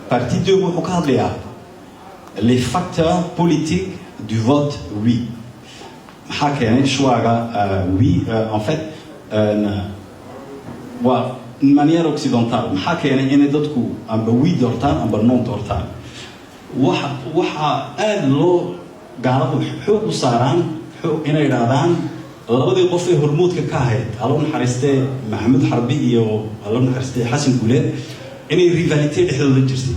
partie 2 wuxuu ka hadlayaa les facteurs politiques du vote oui. maxaa keenay choix-ga oui en fait waa une manière occidentale maxaa keenay inay dadku amba oui doortaan amba non doortaan waxa aad loo gaaladu xoog u saaraan inay yidhaahdaan labadii qof ee hormuudka ka ahayd allow naxariistee maxamed xarbi iyo allow naxariistee xasan guuleed inay rivalité dhexdooda jirtay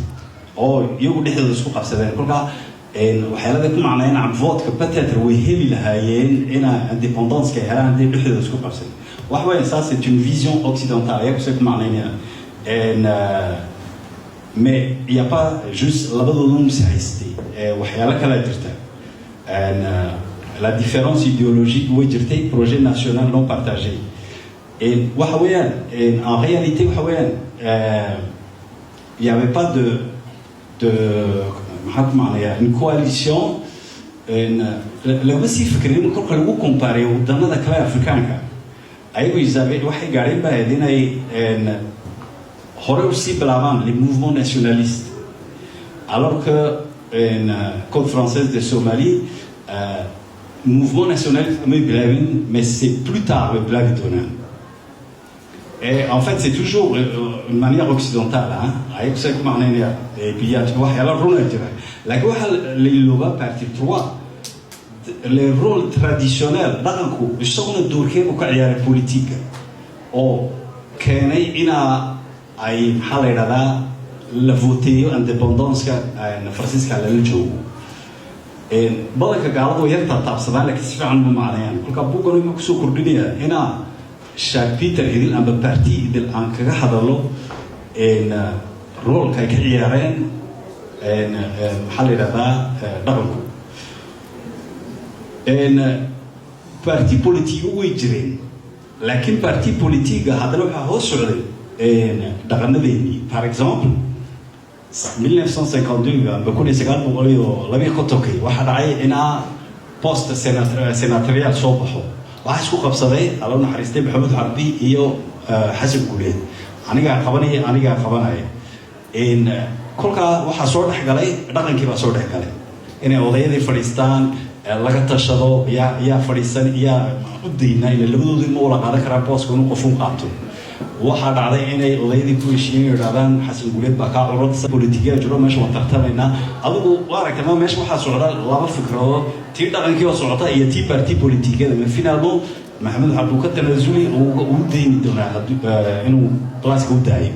oo iyagu dhexdooda isku qabsadeen kolkaa waxyaalada ku macnayn voodka peut-être way heli lahaayeen ina indépendance ka helaan hadday dhexdooda isku qabsadeen wax weyn ça c'est une vision occidentale ayagu say ku macnaynayaan mais il y a pas juste labadooda mise haystay waxyaalo kala jirta la différence idéologique way jirtay projet national non partagé et waxa weeyaan en réalité waxa weeyaan il y avait pas de une coalition lama sii fikrin kolka lagu comparer waddanada kale afrikaanka ayagu isabel waxay gaareen baa inay hore usii bilaabaan les mouvements nationalistes alors que Côte française de Somalie mouvement nationaliste may bilaabin mais c'est plus tard le bilaabi doonaan. Et en fait, c'est toujours une manière occidentale, hein. Avec ce que m'en est, et puis il y a la rôle naturel. La guerre, les lois partie 3, les rôles traditionnels, d'un coup, ils sont de dourquer au carrière politique. Ou qu'il y a ay halera la voter indépendance na Francisca la lejou. Et balka gaaladu yarta taabsadaan laakiin si fiican ma macnayaan. Kulka buugan ma ku soo kordhinaya ina chapitre idil amba parti idil aan kaga hadalo role ka ciyaareen maxaa la yidhahdaa dhaqanku parti politique way jireen laakiin parti politique haddana waxaa hoos socday dhaqanadeennii par exemple 1952 amba 1952 waxaa dhacay inaa post senatorial soo baxo waxaa isku qabsaday allow naxariistay maxamed xarbi iyo xasan guuleed anigaa qabanaya kolkaa waxaa soo dhex galay dhaqankii baa soo dhex galay inay odayadii fadhiistaan laga tashado yaa fadhiisan yaa u dayna ina labadoodii ma wala qaadan karaa booska inuu qofuun qaato waxaa dhacday inay odayadii ku heshiiyeen yidhahdaan xasan guuleed baa kaa curad politikiya jiro meesha waan tartamaynaa adigu waa aragtama meesha waxaa socda laba fikradood tii dhaqankii oo socota iyo tii parti politikada ma finaalo maxamed xabdu ka tanasuli uu deyni doonaa inuu baaska u daayo